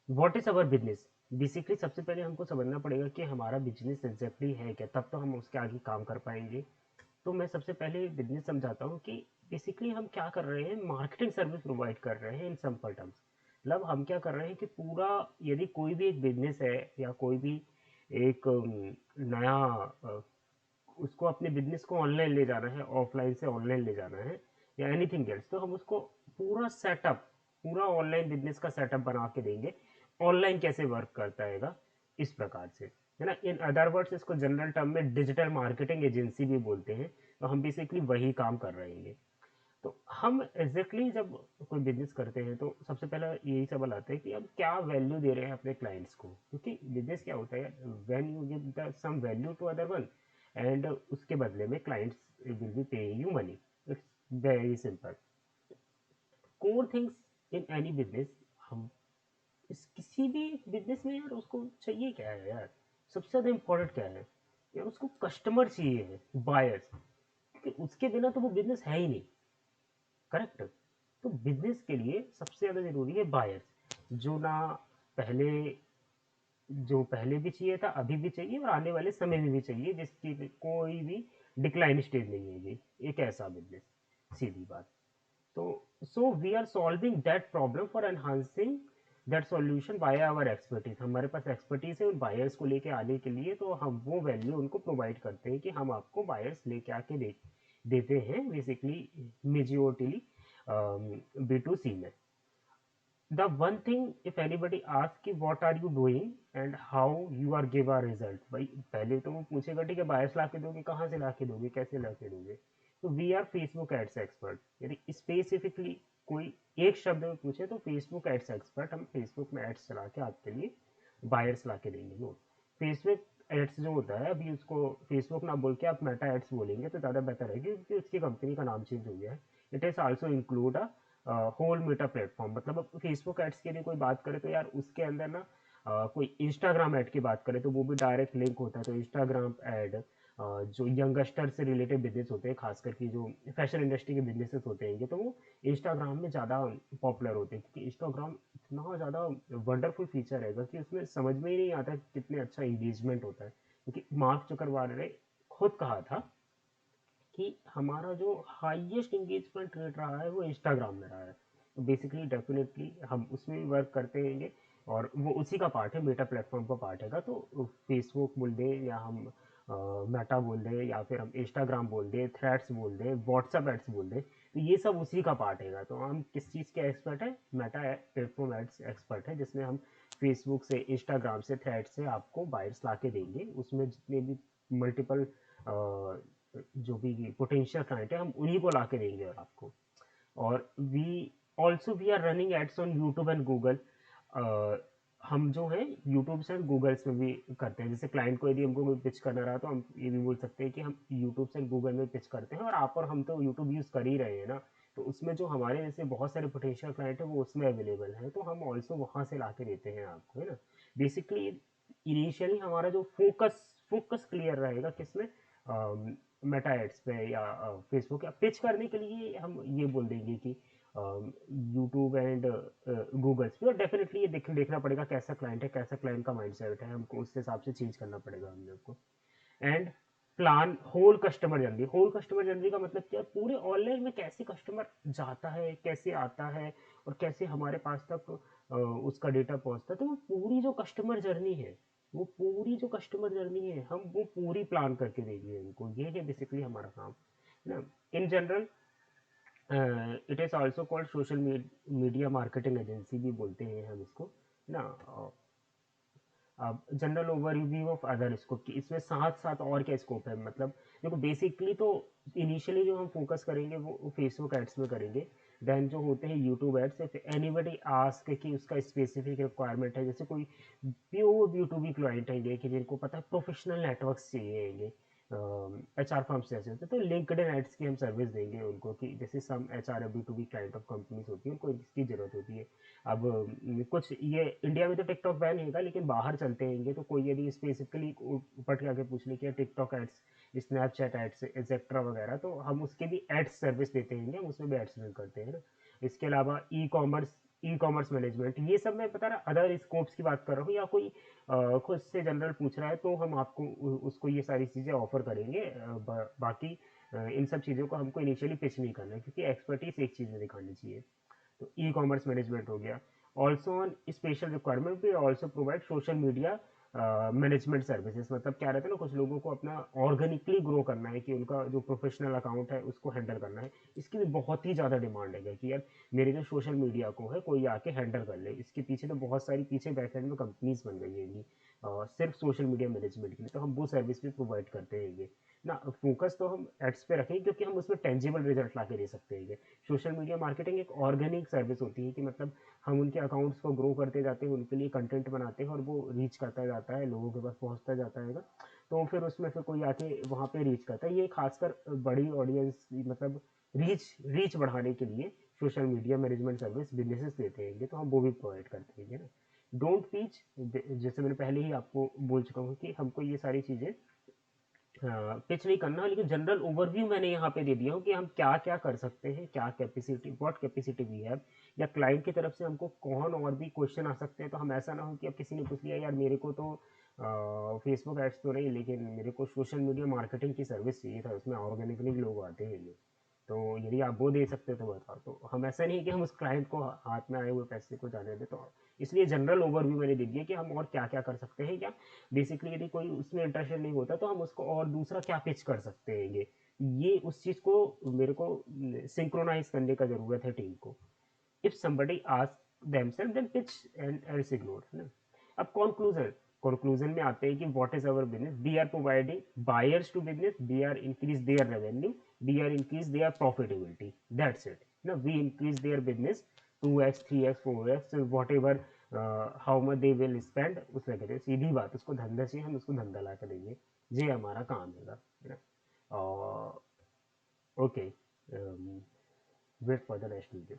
What is our business. Basically सबसे पहले हमको समझना पड़ेगा कि हमारा बिजनेस एग्जैक्टली है क्या, तब तो हम उसके आगे काम कर पाएंगे। तो मैं सबसे पहले बिजनेस समझाता हूँ कि बेसिकली हम क्या कर रहे हैं, मार्केटिंग सर्विस प्रोवाइड कर रहे हैं इन सिंपल टर्म्स। मतलब हम क्या कर रहे हैं कि पूरा, यदि कोई भी एक बिजनेस है या कोई भी एक नया उसको अपने बिजनेस को ऑनलाइन ले जाना है, ऑफलाइन से ऑनलाइन ले जाना है या एनीथिंग एल्स, तो हम उसको पूरा सेटअप, पूरा ऑनलाइन बिजनेस का सेटअप बना के देंगे। ऑनलाइन कैसे वर्क करता है इस प्रकार से, है ना। इन अदर वर्ड्स इसको जनरल टर्म में डिजिटल मार्केटिंग एजेंसी भी बोलते हैं। तो हम बेसिकली वही काम कर रहे हैं। तो हम एग्जैक्टली जब कोई बिजनेस करते हैं तो सबसे पहला यही सवाल आता है कि हम क्या वैल्यू दे रहे हैं अपने क्लाइंट्स को, क्योंकि बिजनेस क्या होता है, when you give the some value to other one and उसके बदले में clients will be paying you money. It's very simple. Core things in any business, हम इस किसी भी बिजनेस में यार उसको चाहिए क्या है यार, सबसे ज़्यादा इम्पोर्टेंट क्या है यार, उसको कस्टमर चाहिए है, बायर्स। कि उसके बिना तो वो बिजनेस है ही नहीं, करेक्ट। तो बिजनेस के लिए सबसे ज़्यादा ज़रूरी है बायर्स, जो ना पहले, जो पहले भी चाहिए था, अभी भी चाहिए और आने वाले समय में भी चाहिए, जिसकी कोई भी डिक्लाइन स्टेज नहीं है। ये एक ऐसा बिजनेस, सीधी बात। तो so we are solving that problem for enhancing that solution by our expertise. हमारे पास एक्सपर्टीज है उन बायर्स को लेके आने के लिए, तो हम वो वैल्यू उनको प्रोवाइड करते हैं कि हम आपको बायर्स लेके आके देते हैं बेसिकली, मेजोरिटीली B2C में। The one thing, if anybody asks कि what are you doing and how you are give a result, भाई पहले तो वो पूछेगा ठीक है बायर्स ला के दोगे, कहाँ से ला के दोगे, कैसे ला के दोगे। तो we are Facebook ads expert. यदि स्पेसिफिकली कोई एक शब्द में पूछे तो फेसबुक एड्स एक्सपर्ट, हम फेसबुक में एड्स चला के आपके लिए बायर्स ला के देंगे। नो, फेसबुक एड्स जो होता है, अभी उसको फेसबुक ना बोल के आप मेटा एड्स बोलेंगे तो ज़्यादा बेहतर है, क्योंकि उसकी कंपनी का नाम चेंज हो गया है। It is also include whole Meta platform. मतलब अब फेसबुक एड्स के लिए कोई बात करे तो यार उसके अंदर ना कोई इंस्टाग्राम ऐड की बात करे तो वो भी डायरेक्ट लिंक होता है। तो इंस्टाग्राम ऐड, जो यंगस्टर से रिलेटेड बिजनेस होते हैं, खास करके जो फैशन इंडस्ट्री के बिजनेसेस होते हैं, तो वो इंस्टाग्राम में ज़्यादा पॉपुलर होते हैं, क्योंकि इंस्टाग्राम इतना ज़्यादा वंडरफुल फीचर है कि उसमें समझ में ही नहीं आता कितने अच्छा इंगेजमेंट होता है। क्योंकि मार्क जुकरबर्ग ने खुद कहा था कि हमारा जो हाईएस्ट इंगेजमेंट रेट रहा है वो इंस्टाग्राम में रहा है। तो बेसिकली डेफिनेटली हम उसमें भी वर्क करते हैं, और वो उसी का पार्ट है, मेटा प्लेटफॉर्म का पार्ट है। तो फेसबुक बोल दे या हम मेटा बोल दे या फिर हम इंस्टाग्राम बोल दे, थ्रेड्स बोल दे, व्हाट्सअप एड्स बोल दे, तो ये सब उसी का पार्ट है। तो हम किस चीज़ के एक्सपर्ट है, मेटा प्लेटफॉर्म एड्स एक्सपर्ट है, जिसमें हम फेसबुक से, इंस्टाग्राम से, थ्रेड से आपको बायर्स ला के देंगे। उसमें जितने भी मल्टीपल जो भी पोटेंशियल क्लाइंट है हम उन्हीं को ला के देंगे और आपको। और we are running ads on YouTube and Google. हम जो है यूट्यूब से गूगल में भी करते हैं। जैसे क्लाइंट को यदि हमको कोई पिच करना रहा तो हम ये भी बोल सकते हैं कि हम यूट्यूब से गूगल में पिच करते हैं, और आप और हम तो यूट्यूब यूज़ कर ही रहे हैं ना। तो उसमें जो हमारे जैसे बहुत सारे पोटेंशियल क्लाइंट है वो उसमें अवेलेबल है, तो हम ऑल्सो वहाँ से ला के देते हैं आपको, है ना। बेसिकली इनिशियली हमारा जो फोकस क्लियर रहेगा किसमें, मेटा एड्स पे या फेसबुक। या पिच करने के लिए हम ये बोल देंगे कि यूट्यूब एंड गूगल्स पे। और डेफिनेटली ये देखना पड़ेगा कैसा क्लाइंट है, कैसा क्लाइंट का माइंडसेट है, हमको उस हिसाब से चेंज करना पड़ेगा हम लोग को। And plan whole customer journey. Whole customer journey का मतलब क्या, पूरे ऑनलाइन में कैसे कस्टमर जाता है, कैसे आता है, और कैसे हमारे पास तक उसका डेटा पहुंचता है। तो वो पूरी जो कस्टमर जर्नी है, वो पूरी जो कस्टमर जर्नी है हम वो पूरी प्लान करके देंगे उनको। ये है बेसिकली हमारा काम, है ना। In general it is also called social media marketing agency भी बोलते हैं हम इसको, ना। अब general overview of other scope की इसमें साथ साथ और क्या स्कोप है। मतलब देखो बेसिकली तो इनिशियली जो हम फोकस करेंगे वो फेसबुक एड्स में करेंगे। देन जो होते हैं YouTube ads, if anybody ask कि उसका स्पेसिफिक रिक्वायरमेंट है, जैसे कोई प्योर B2B क्लाइंट है कि जिनको पता है प्रोफेशनल नेटवर्क्स चाहिए, HR फर्म्स जैसे होते हैं, तो लिंक्डइन एड्स की हम सर्विस देंगे उनको। कि जैसे सम HR B2B client of companies होती है, उनको इसकी ज़रूरत होती है। अब कुछ ये इंडिया में तो टिकटॉक बैन होगा, लेकिन बाहर चलते हैं तो कोई यदि स्पेसिफिकली ऊपर के आगे पूछ ले कि TikTok ads, Snapchat ads etcetera वगैरह, तो हम उसके भी एड्स सर्विस देते हैं, हम उसमें भी एड्स रन करते हैं ना। इसके अलावा e commerce e commerce management, ये सब मैं पता रहा अदर स्कोप्स की बात कर रहा हूँ, या कोई खुद से जनरल पूछ रहा है तो हम आपको उसको ये सारी चीज़ें ऑफर करेंगे। बाकी इन सब चीज़ों को हमको इनिशियली पिच नहीं करना है, क्योंकि एक्सपर्टीज एक चीज़ में दिखानी चाहिए। तो ई कॉमर्स मैनेजमेंट हो गया। Also on special requirement we also provide social media management services. मतलब क्या रहता है ना, कुछ लोगों को अपना ऑर्गेनिकली ग्रो करना है, कि उनका जो प्रोफेशनल अकाउंट है उसको हैंडल करना है। इसकी भी बहुत ही ज़्यादा डिमांड है कि यार मेरे जो सोशल मीडिया को है कोई आके हैंडल कर ले। इसके पीछे तो बहुत सारी पीछे बैकएंड में कंपनीज बन गई हैं सिर्फ सोशल मीडिया मैनेजमेंट के लिए। तो हम वो सर्विस भी प्रोवाइड करते हैं ना। फोकस तो हम एड्स पे रखेंगे, क्योंकि हम उसमें टेंजिबल रिजल्ट ला के दे सकते हैं। सोशल मीडिया मार्केटिंग एक ऑर्गेनिक सर्विस होती है, कि मतलब हम उनके अकाउंट्स को ग्रो करते जाते हैं, उनके लिए कंटेंट बनाते हैं, और वो रीच करता जाता है, लोगों के पास पहुंचता जाता है। तो फिर उसमें से कोई आके वहाँ पे रीच करता है। ये खासकर बड़ी ऑडियंस, मतलब रीच रीच बढ़ाने के लिए social media management service businesses देते हैं, तो हम वो भी प्रोवाइड करते हैं ना। डोंट पीच, जैसे मैंने पहले ही आपको बोल चुका हूँ कि हमको ये सारी चीज़ें पिच नहीं करना, लेकिन जनरल ओवरव्यू मैंने यहाँ पे दे दिया हूँ कि हम क्या क्या कर सकते हैं, क्या capacity, what capacity we have, या क्लाइंट की तरफ से हमको कौन और भी क्वेश्चन आ सकते हैं। तो हम ऐसा ना हो कि अब किसी ने पूछ लिया यार मेरे को तो फेसबुक एड्स तो नहीं, लेकिन मेरे को सोशल मीडिया मार्केटिंग की सर्विस चाहिए था, उसमें ऑर्गेनिकली लोग आते हैं तो यदि आप वो दे सकते हो तो बताओ। तो हम ऐसा नहीं कि हम उस क्लाइंट को हाथ में आए हुए पैसे को जाने दें। तो इसलिए जनरल ओवरव्यू मैंने दे दिया कि हम और क्या क्या कर सकते हैं। क्या बेसिकली यदि कोई उसमें इंटरेस्टेड नहीं होता तो हम उसको और दूसरा क्या पिच कर सकते हैं। ये उस चीज़ को मेरे को सिंक्रोनाइज करने का ज़रूरत है टीम को। If somebody asks themselves then pitch and else ignore, है ना। अब कंक्लूजन में आते हैं कि what is our business, we are providing buyers to business, we are increase their revenue, we are increase their profitability, that's it ना। We increase their business 2x 3x 4x whatever, how much they will spend, उसमें कहते हैं सीधी बात, उसको धंधा चाहिए हम उसको धंधा ला कर देंगे, ये हमारा काम है ना। Okay, wait for the next video.